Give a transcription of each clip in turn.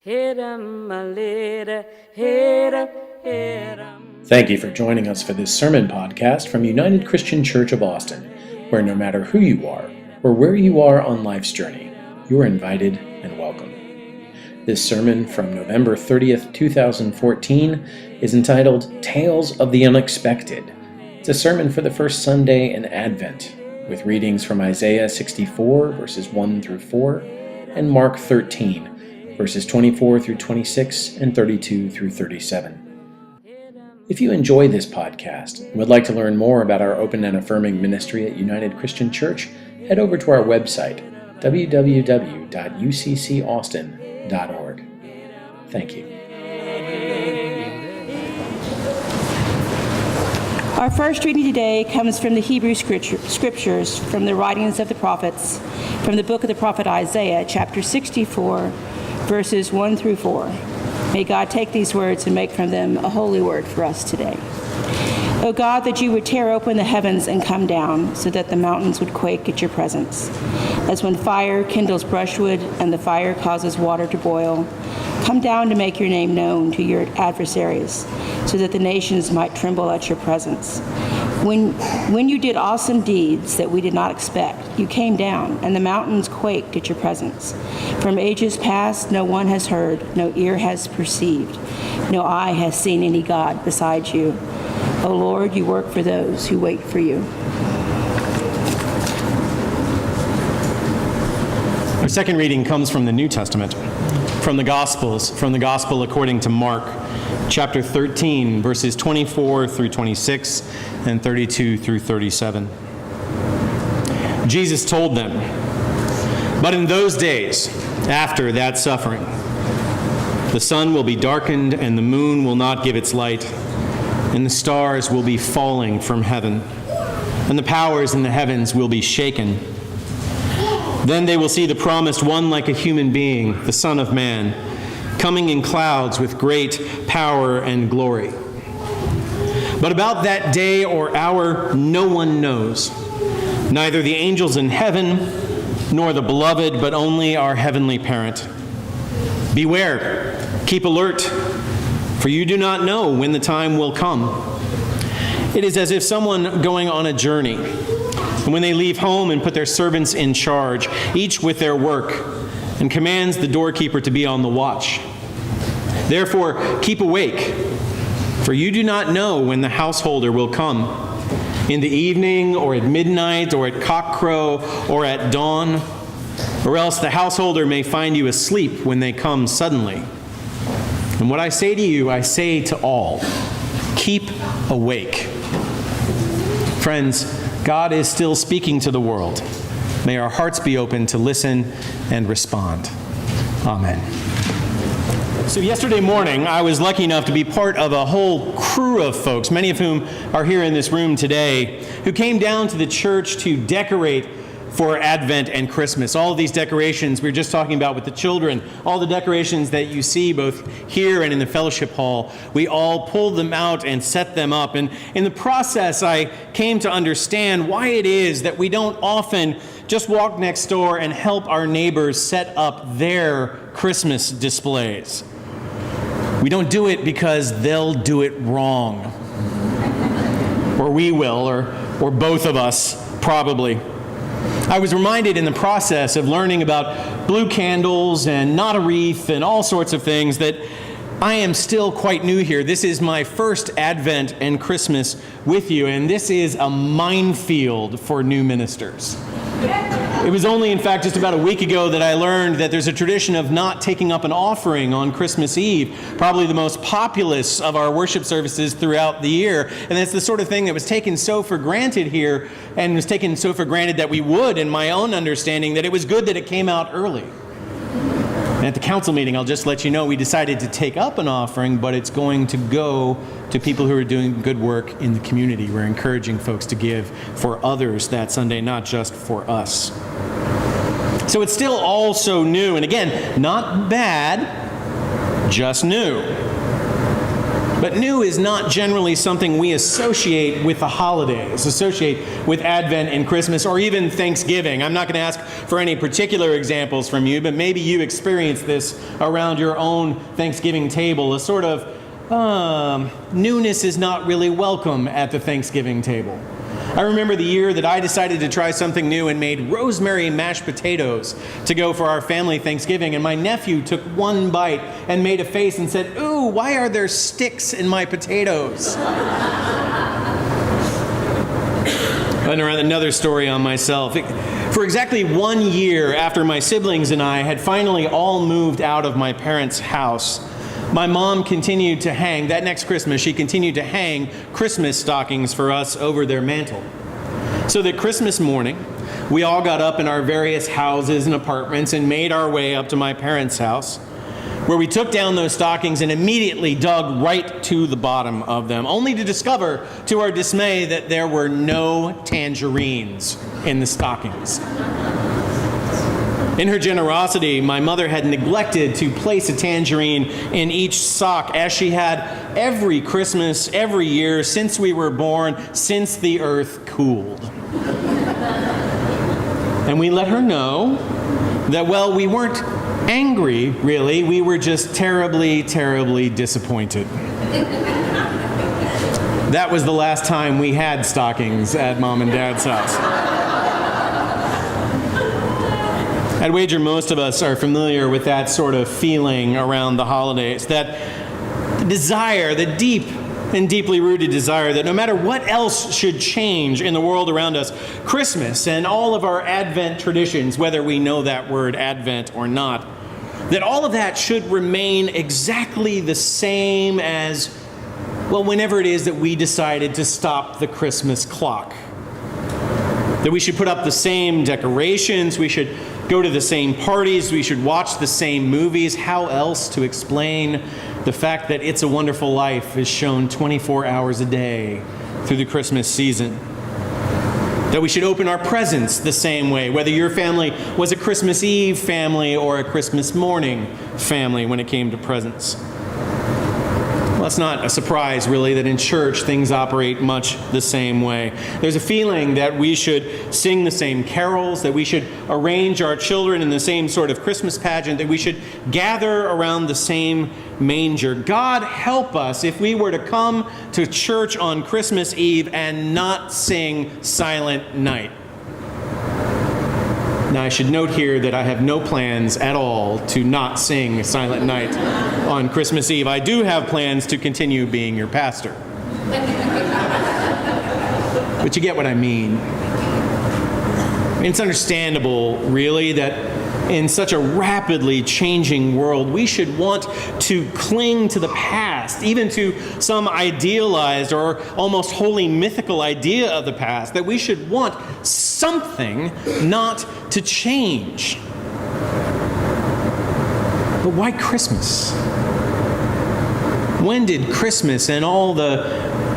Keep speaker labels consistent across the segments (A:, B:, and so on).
A: Thank you for joining us for this sermon podcast from United Christian Church of Austin, where no matter who you are or where you are on life's journey, you are invited and welcome. This sermon from November 30th, 2014 is entitled Tales of the Unexpected. It's a sermon for the first Sunday in Advent, with readings from Isaiah 64, verses 1 through 4, and Mark 13, verses 24 through 26 and 32 through 37. If you enjoy this podcast and would like to learn more about our open and affirming ministry at United Christian Church, head over to our website, www.uccaustin.org. Thank you.
B: Our first reading today comes from the Hebrew Scriptures, from the writings of the prophets, from the book of the prophet Isaiah, chapter 64, verses 1 through 4. May God take these words and make from them a holy word for us today. O God, that you would tear open the heavens and come down, so that the mountains would quake at your presence. As when fire kindles brushwood and the fire causes water to boil, come down to make your name known to your adversaries, so that the nations might tremble at your presence. When you did awesome deeds that we did not expect, you came down, and the mountains quaked at your presence. From ages past, no one has heard, no ear has perceived, no eye has seen any God besides you. O Lord, you work for those who wait for you.
C: Our second reading comes from the New Testament, from the Gospels, from the Gospel according to Mark, chapter 13, verses 24 through 26 and 32 through 37. Jesus told them, "But in those days, after that suffering, the sun will be darkened and the moon will not give its light, and the stars will be falling from heaven, and the powers in the heavens will be shaken. Then they will see the promised one like a human being, the Son of Man, coming in clouds with great power and glory. But about that day or hour no one knows, neither the angels in heaven nor the beloved, but only our heavenly parent. Beware, keep alert, for you do not know when the time will come. It is as if someone going on a journey, and when they leave home and put their servants in charge, each with their work, and commands the doorkeeper to be on the watch. Therefore, keep awake, for you do not know when the householder will come, in the evening, or at midnight, or at cockcrow, or at dawn, or else the householder may find you asleep when they come suddenly. And what I say to you, I say to all, keep awake." Friends, God is still speaking to the world. May our hearts be open to listen and respond. Amen. So yesterday morning, I was lucky enough to be part of a whole crew of folks, many of whom are here in this room today, who came down to the church to decorate for Advent and Christmas. All of these decorations we were just talking about with the children, all the decorations that you see both here and in the fellowship hall, we all pulled them out and set them up. And in the process, I came to understand why it is that we don't often just walk next door and help our neighbors set up their Christmas displays. We don't do it because they'll do it wrong. Or we will, or both of us, probably. I was reminded in the process of learning about blue candles and not a wreath and all sorts of things that I am still quite new here. This is my first Advent and Christmas with you, and this is a minefield for new ministers. It was only, in fact, just about a week ago that I learned that there's a tradition of not taking up an offering on Christmas Eve, probably the most populous of our worship services throughout the year. And that's the sort of thing that was taken so for granted here, and was taken so for granted that we would, in my own understanding, that it was good that it came out early. And at the council meeting, I'll just let you know, we decided to take up an offering, but it's going to go to people who are doing good work in the community. We're encouraging folks to give for others that Sunday, not just for us. So it's still all so new, and again, not bad, just new. But new is not generally something we associate with the holidays, associate with Advent and Christmas, or even Thanksgiving. I'm not going to ask for any particular examples from you, but maybe you experienced this around your own Thanksgiving table. A sort of newness is not really welcome at the Thanksgiving table. I remember the year that I decided to try something new and made rosemary mashed potatoes to go for our family Thanksgiving, and my nephew took one bite and made a face and said, "Ooh, why are there sticks in my potatoes?" And another story on myself. For exactly 1 year after my siblings and I had finally all moved out of my parents' house, my mom continued to hang, that next Christmas, she continued to hang Christmas stockings for us over their mantle. So that Christmas morning, we all got up in our various houses and apartments and made our way up to my parents' house, where we took down those stockings and immediately dug right to the bottom of them, only to discover, to our dismay, that there were no tangerines in the stockings. In her generosity, my mother had neglected to place a tangerine in each sock, as she had every Christmas, every year, since we were born, since the earth cooled. And we let her know that, well, we weren't angry, really. We were just terribly, terribly disappointed. That was the last time we had stockings at Mom and Dad's house. I'd wager most of us are familiar with that sort of feeling around the holidays, that desire, the deep and deeply rooted desire that no matter what else should change in the world around us, Christmas and all of our Advent traditions, whether we know that word Advent or not, that all of that should remain exactly the same as, well, whenever it is that we decided to stop the Christmas clock. That we should put up the same decorations, we should go to the same parties, we should watch the same movies. How else to explain the fact that It's a Wonderful Life is shown 24 hours a day through the Christmas season? That we should open our presents the same way, whether your family was a Christmas Eve family or a Christmas morning family when it came to presents. Well, it's not a surprise, really, that in church things operate much the same way. There's a feeling that we should sing the same carols, that we should arrange our children in the same sort of Christmas pageant, that we should gather around the same manger. God help us if we were to come to church on Christmas Eve and not sing Silent Night. Now, I should note here that I have no plans at all to not sing Silent Night on Christmas Eve. I do have plans to continue being your pastor. But you get what I mean. It's understandable, really, that in such a rapidly changing world, we should want to cling to the past, even to some idealized or almost wholly mythical idea of the past, that we should want something not to change. But why Christmas? When did Christmas and all the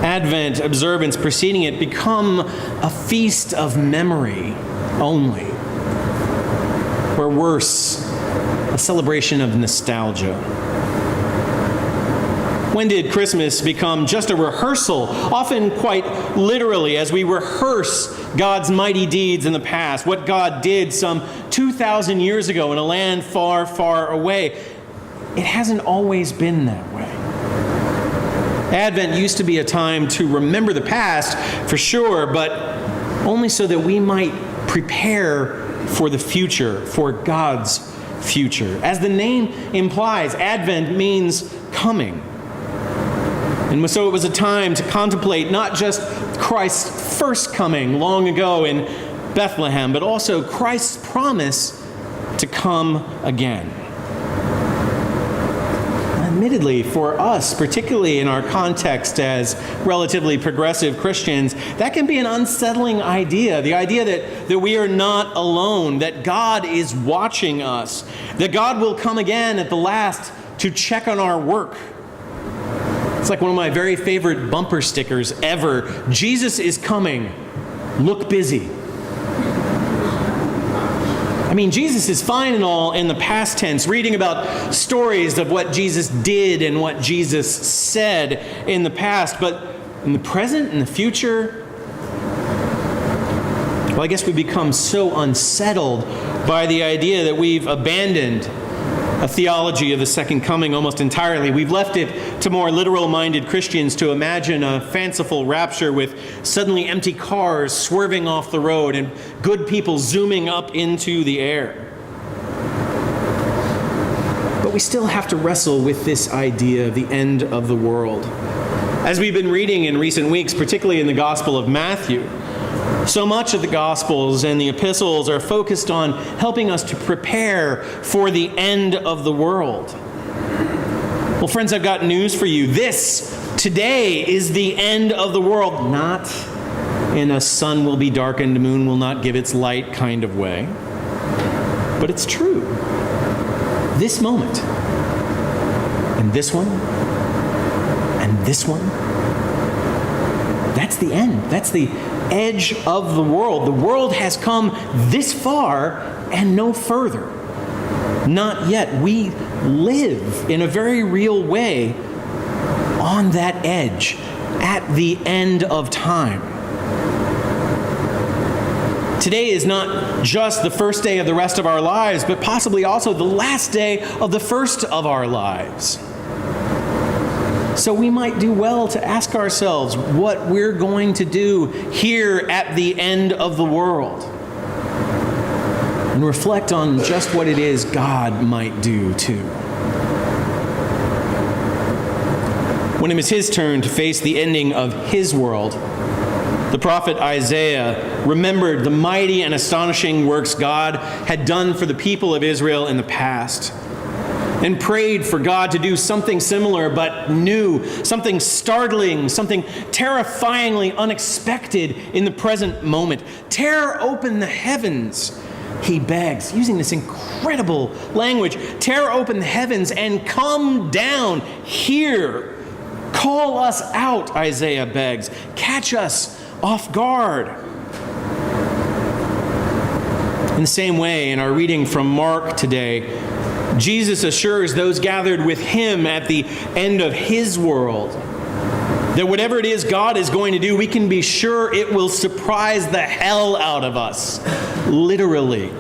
C: Advent observance preceding it become a feast of memory only? Or worse, a celebration of nostalgia? When did Christmas become just a rehearsal, often quite literally, as we rehearse God's mighty deeds in the past, what God did some 2,000 years ago in a land far, far away? It hasn't always been that way. Advent used to be a time to remember the past, for sure, but only so that we might prepare for the future, for God's future. As the name implies, Advent means coming. And so it was a time to contemplate not just Christ's first coming long ago in Bethlehem, but also Christ's promise to come again. Admittedly, for us, particularly in our context as relatively progressive Christians, that can be an unsettling idea. The idea that we are not alone, that God is watching us, that God will come again at the last to check on our work. It's like one of my very favorite bumper stickers ever. Jesus is coming. Look busy. I Jesus is fine and all in the past tense, reading about stories of what Jesus did and what Jesus said in the past, but in the present, in the future, well, I guess we become so unsettled by the idea that we've abandoned a theology of the second coming almost entirely. We've left it to more literal-minded Christians to imagine a fanciful rapture with suddenly empty cars swerving off the road and good people zooming up into the air. But we still have to wrestle with this idea of the end of the world. As we've been reading in recent weeks, particularly in the Gospel of Matthew, so much of the Gospels and the epistles are focused on helping us to prepare for the end of the world. Well, friends, I've got news for you. Today is the end of the world, not in a sun will be darkened, moon will not give its light kind of way. But it's true. This moment, and this one, and this one, that's the end. That's the edge of the world. The world has come this far and no further. Not yet. We live in a very real way on that edge at the end of time. Today is not just the first day of the rest of our lives, but possibly also the last day of the first of our lives. So we might do well to ask ourselves what we're going to do here at the end of the world, and reflect on just what it is God might do too. When it was his turn to face the ending of his world, the prophet Isaiah remembered the mighty and astonishing works God had done for the people of Israel in the past, and prayed for God to do something similar but new, something startling, something terrifyingly unexpected in the present moment. Tear open the heavens, he begs, using this incredible language. Tear open the heavens and come down here. Call us out, Isaiah begs. Catch us off guard. In the same way, in our reading from Mark today, Jesus assures those gathered with him at the end of his world that whatever it is God is going to do, we can be sure it will surprise the hell out of us, literally.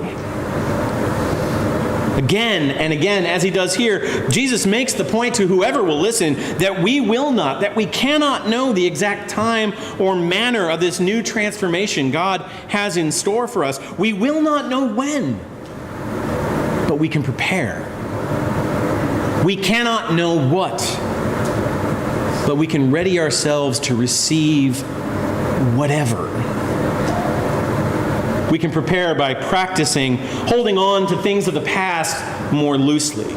C: Again and again, as he does here, Jesus makes the point to whoever will listen that we cannot know the exact time or manner of this new transformation God has in store for us. We will not know when, but we can prepare. We cannot know what, but we can ready ourselves to receive whatever. We can prepare by practicing holding on to things of the past more loosely,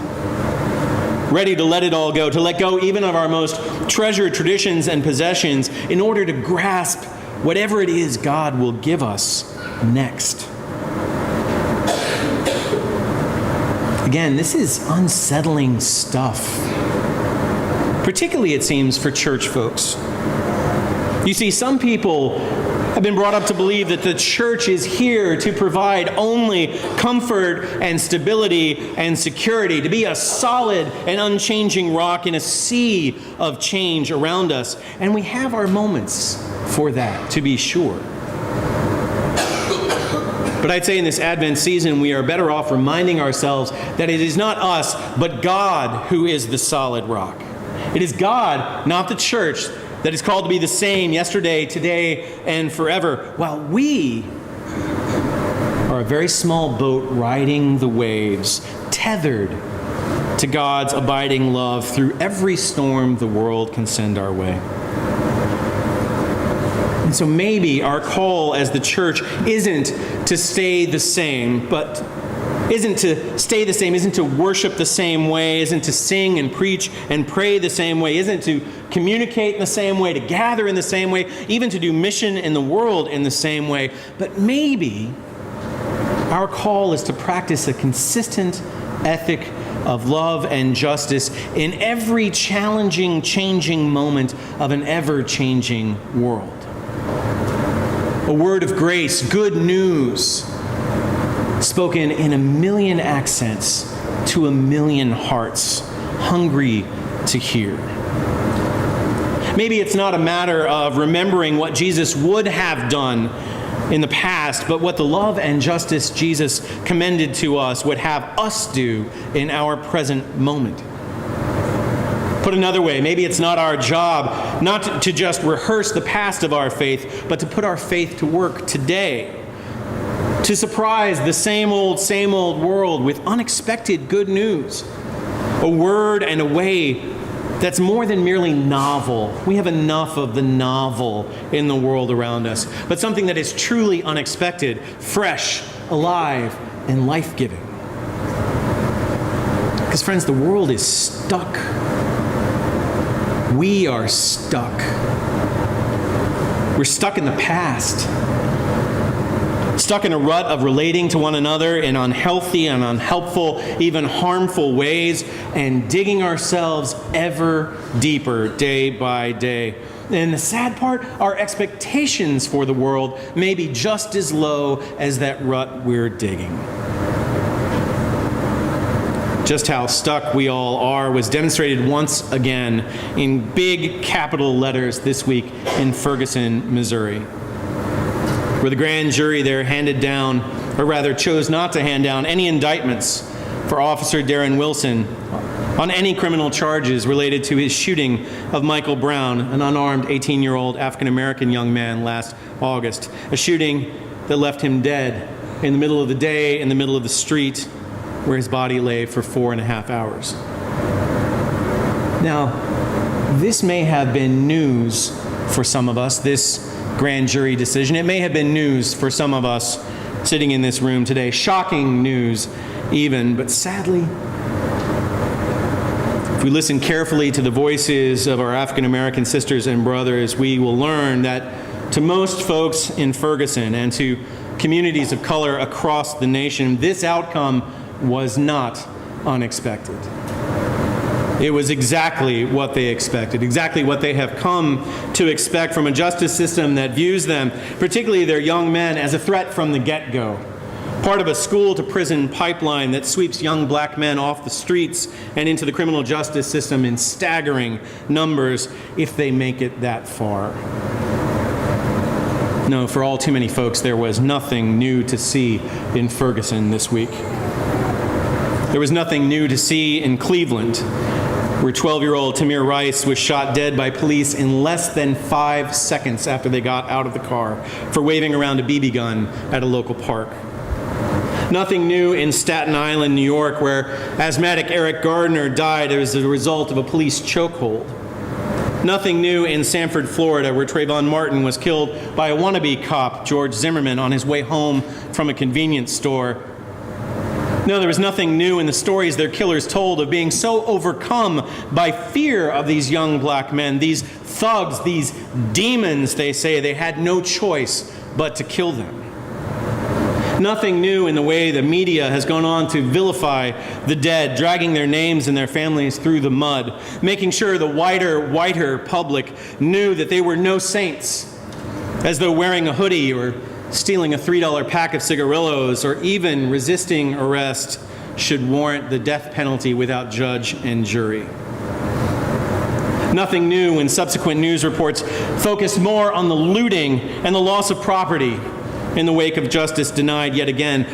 C: ready to let it all go, to let go even of our most treasured traditions and possessions in order to grasp whatever it is God will give us next. Again, this is unsettling stuff, particularly, it seems, for church folks. You see, some people have been brought up to believe that the church is here to provide only comfort and stability and security, to be a solid and unchanging rock in a sea of change around us. And we have our moments for that, to be sure. But I'd say in this Advent season, we are better off reminding ourselves that it is not us, but God who is the solid rock. It is God, not the church, that is called to be the same yesterday, today, and forever, while we are a very small boat riding the waves, tethered to God's abiding love through every storm the world can send our way. And so maybe our call as the church isn't to stay the same, isn't to worship the same way, isn't to sing and preach and pray the same way, isn't to communicate in the same way, to gather in the same way, even to do mission in the world in the same way. But maybe our call is to practice a consistent ethic of love and justice in every challenging, changing moment of an ever-changing world. A word of grace, good news, spoken in a million accents to a million hearts, hungry to hear. Maybe it's not a matter of remembering what Jesus would have done in the past, but what the love and justice Jesus commended to us would have us do in our present moment. Put another way, maybe it's not our job not to just rehearse the past of our faith, but to put our faith to work today, to surprise the same old world with unexpected good news, a word and a way that's more than merely novel. We have enough of the novel in the world around us, but something that is truly unexpected, fresh, alive, and life-giving. Because friends, the world is stuck. We are stuck. We're stuck in the past. Stuck in a rut of relating to one another in unhealthy and unhelpful, even harmful ways, and digging ourselves ever deeper day by day. And the sad part, our expectations for the world may be just as low as that rut we're digging. Just how stuck we all are was demonstrated once again in big capital letters this week in Ferguson, Missouri, where the grand jury there handed down, or rather chose not to hand down, any indictments for Officer Darren Wilson on any criminal charges related to his shooting of Michael Brown, an unarmed 18-year-old African-American young man last August, a shooting that left him dead in the middle of the day, in the middle of the street, where his body lay for 4.5 hours. Now, this may have been news for some of us, this grand jury decision. It may have been news for some of us sitting in this room today, shocking news even, but sadly, if we listen carefully to the voices of our African American sisters and brothers, we will learn that to most folks in Ferguson and to communities of color across the nation, this outcome was not unexpected. It was exactly what they expected, exactly what they have come to expect from a justice system that views them, particularly their young men, as a threat from the get-go. Part of a school-to-prison pipeline that sweeps young black men off the streets and into the criminal justice system in staggering numbers if they make it that far. No, for all too many folks, there was nothing new to see in Ferguson this week. There was nothing new to see in Cleveland, where 12-year-old Tamir Rice was shot dead by police in less than 5 seconds after they got out of the car for waving around a BB gun at a local park. Nothing new in Staten Island, New York, where asthmatic Eric Gardner died as a result of a police chokehold. Nothing new in Sanford, Florida, where Trayvon Martin was killed by a wannabe cop, George Zimmerman, on his way home from a convenience store. No, there was nothing new in the stories their killers told of being so overcome by fear of these young black men, these thugs, these demons, they say, they had no choice but to kill them. Nothing new in the way the media has gone on to vilify the dead, dragging their names and their families through the mud, making sure the whiter public knew that they were no saints, as though wearing a hoodie or stealing a $3 pack of cigarillos or even resisting arrest should warrant the death penalty without judge and jury. Nothing new when subsequent news reports focused more on the looting and the loss of property in the wake of justice denied yet again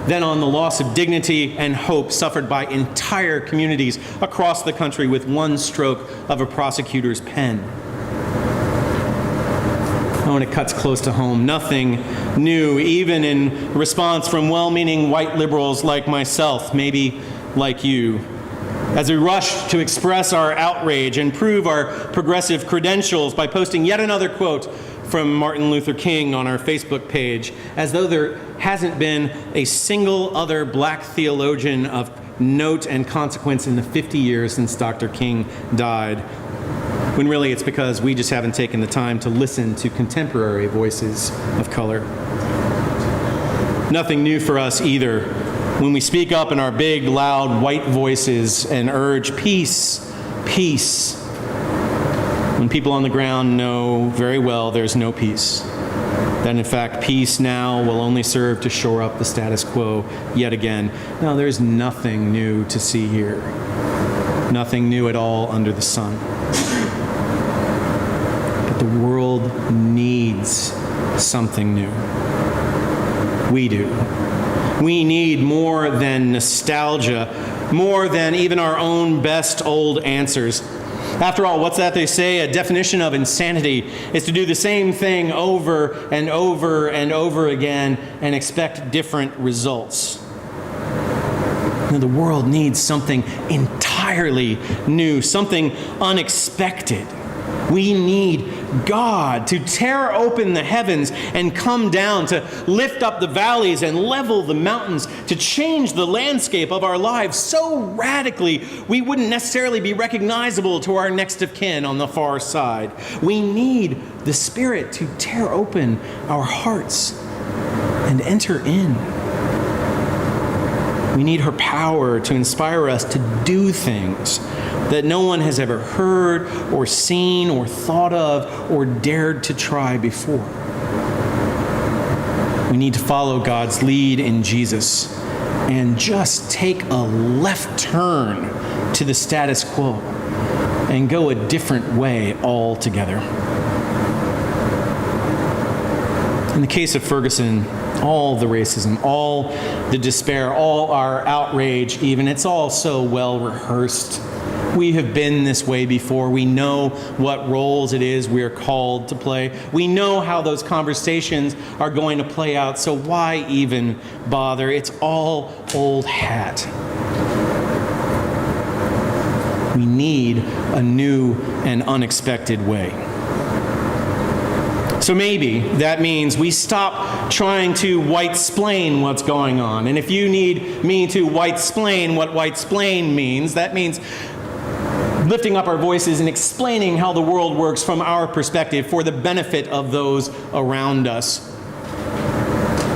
C: than on the loss of dignity and hope suffered by entire communities across the country with one stroke of a prosecutor's pen. When it cuts close to home, nothing new, even in response from well-meaning white liberals like myself, maybe like you, as we rush to express our outrage and prove our progressive credentials by posting yet another quote from Martin Luther King on our Facebook page, as though there hasn't been a single other black theologian of note and consequence in the 50 years since Dr. King died. When really it's because we just haven't taken the time to listen to contemporary voices of color. Nothing new for us either when we speak up in our big, loud, white voices and urge peace, peace, when people on the ground know very well there's no peace. That in fact, peace now will only serve to shore up the status quo yet again. No, there's nothing new to see here. Nothing new at all under the sun. But the world needs something new. We do. We need more than nostalgia, more than even our own best old answers. After all, what's that they say? A definition of insanity is to do the same thing over and over and over again and expect different results. The world needs something entirely new, something unexpected. We need God to tear open the heavens and come down, to lift up the valleys and level the mountains, to change the landscape of our lives so radically we wouldn't necessarily be recognizable to our next of kin on the far side. We need the Spirit to tear open our hearts and enter in. We need her power to inspire us to do things that no one has ever heard or seen or thought of or dared to try before. We need to follow God's lead in Jesus and just take a left turn to the status quo and go a different way altogether. In the case of Ferguson, all the racism, all the despair, all our outrage even, it's all so well rehearsed. We have been this way before. We know what roles it is we are called to play. We know how those conversations are going to play out, so why even bother? It's all old hat. We need a new and unexpected way. So maybe that means we stop trying to white-splain what's going on. And if you need me to white-splain what white-splain means, that means lifting up our voices and explaining how the world works from our perspective for the benefit of those around us.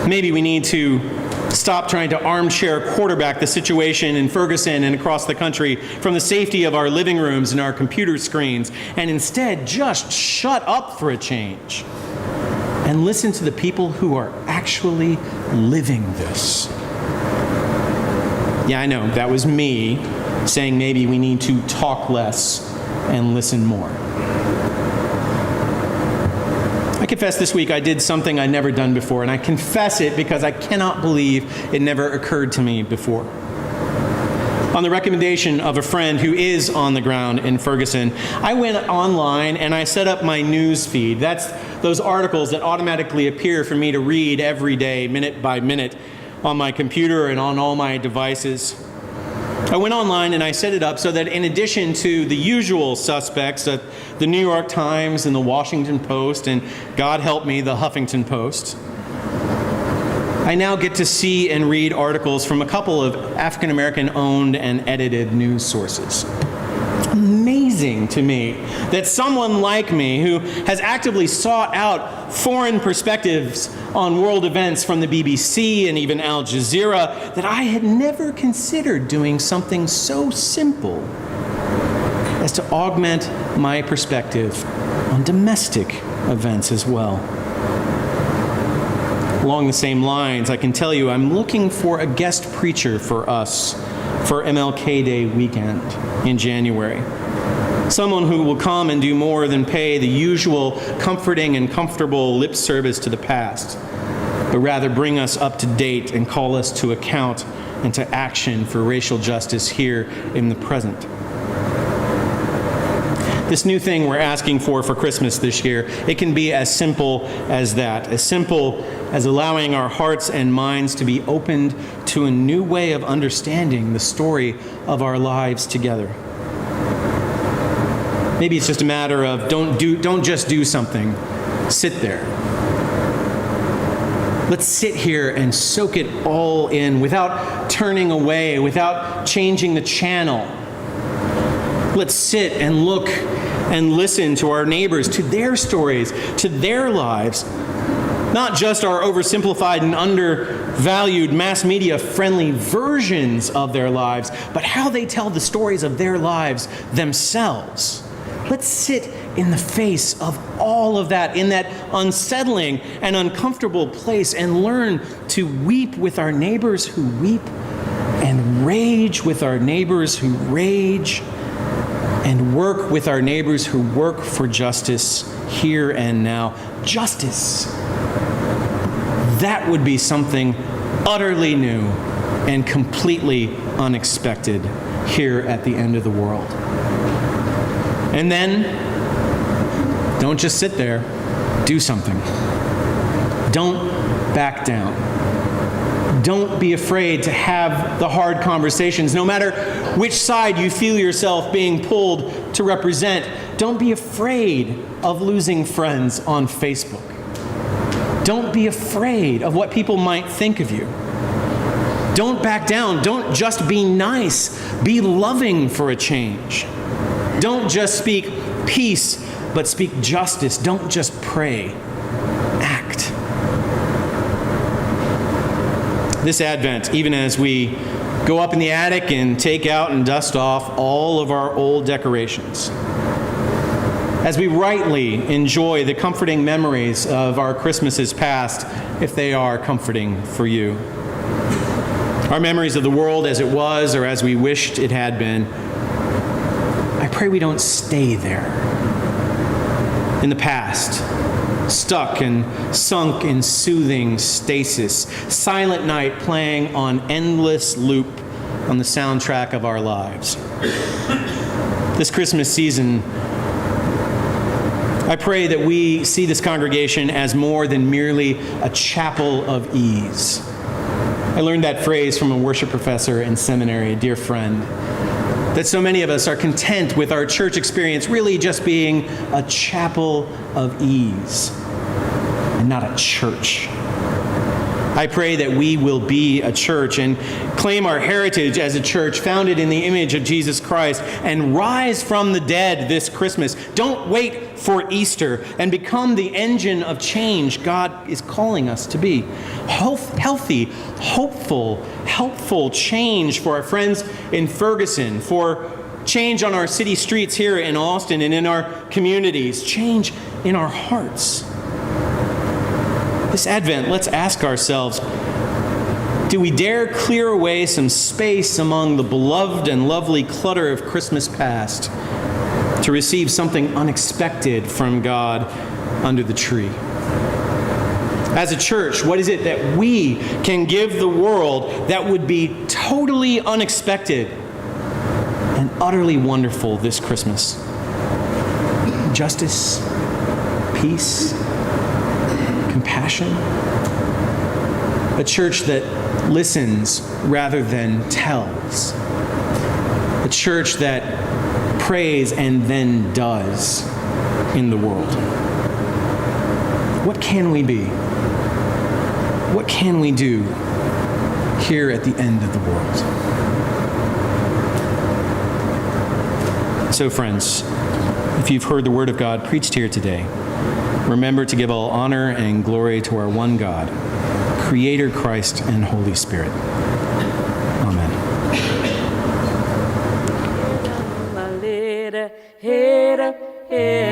C: Maybe we need to stop trying to armchair quarterback the situation in Ferguson and across the country from the safety of our living rooms and our computer screens, and instead just shut up for a change and listen to the people who are actually living this. Yeah, I know, that was me saying maybe we need to talk less and listen more. I confess this week I did something I'd never done before, and I confess it because I cannot believe it never occurred to me before. On the recommendation of a friend who is on the ground in Ferguson, I went online and I set up my news feed. That's those articles that automatically appear for me to read every day, minute by minute, on my computer and on all my devices. I went online and I set it up so that in addition to the usual suspects at the New York Times and the Washington Post and, God help me, the Huffington Post, I now get to see and read articles from a couple of African-American owned and edited news sources. Amazing to me that someone like me who has actively sought out foreign perspectives on world events from the BBC and even Al Jazeera, that I had never considered doing something so simple as to augment my perspective on domestic events as well. Along the same lines, I can tell you I'm looking for a guest preacher for us for MLK Day weekend in January. Someone who will come and do more than pay the usual comforting and comfortable lip service to the past, but rather bring us up to date and call us to account and to action for racial justice here in the present. This new thing we're asking for Christmas this year, it can be as simple as that, as simple as allowing our hearts and minds to be opened to a new way of understanding the story of our lives together. Maybe it's just a matter of don't just do something, sit there. Let's sit here and soak it all in without turning away, without changing the channel. Let's sit and look and listen to our neighbors, to their stories, to their lives. Not just our oversimplified and undervalued mass media friendly versions of their lives, but how they tell the stories of their lives themselves Let's sit in the face of all of that, in that unsettling and uncomfortable place, and learn to weep with our neighbors who weep, and rage with our neighbors who rage, and work with our neighbors who work for justice here and now. Justice. That would be something utterly new and completely unexpected here at the end of the world. And then, don't just sit there, do something. Don't back down. Don't be afraid to have the hard conversations, no matter which side you feel yourself being pulled to represent. Don't be afraid of losing friends on Facebook. Don't be afraid of what people might think of you. Don't back down. Don't just be nice. Be loving for a change. Don't just speak peace, but speak justice. Don't just pray. Act. This Advent, even as we go up in the attic and take out and dust off all of our old decorations, as we rightly enjoy the comforting memories of our Christmases past, if they are comforting for you, our memories of the world as it was or as we wished it had been, I pray we don't stay there in the past, stuck and sunk in soothing stasis, silent night playing on endless loop on the soundtrack of our lives. This Christmas season, I pray that we see this congregation as more than merely a chapel of ease. I learned that phrase from a worship professor in seminary, a dear friend, that so many of us are content with our church experience really just being a chapel of ease and not a church. I pray that we will be a church and claim our heritage as a church founded in the image of Jesus Christ and rise from the dead this Christmas. Don't wait for Easter and become the engine of change God is calling us to be. Healthy, hopeful, helpful change for our friends in Ferguson, for change on our city streets here in Austin and in our communities, change in our hearts. This Advent, let's ask ourselves, do we dare clear away some space among the beloved and lovely clutter of Christmas past to receive something unexpected from God under the tree? As a church, what is it that we can give the world that would be totally unexpected and utterly wonderful this Christmas? Justice, peace, compassion, a church that listens rather than tells, a church that prays and then does in the world. What can we be? What can we do here at the end of the world? So, friends, if you've heard the word of God preached here today, remember to give all honor and glory to our one God, Creator, Christ, and Holy Spirit. Amen.
D: My little head up, head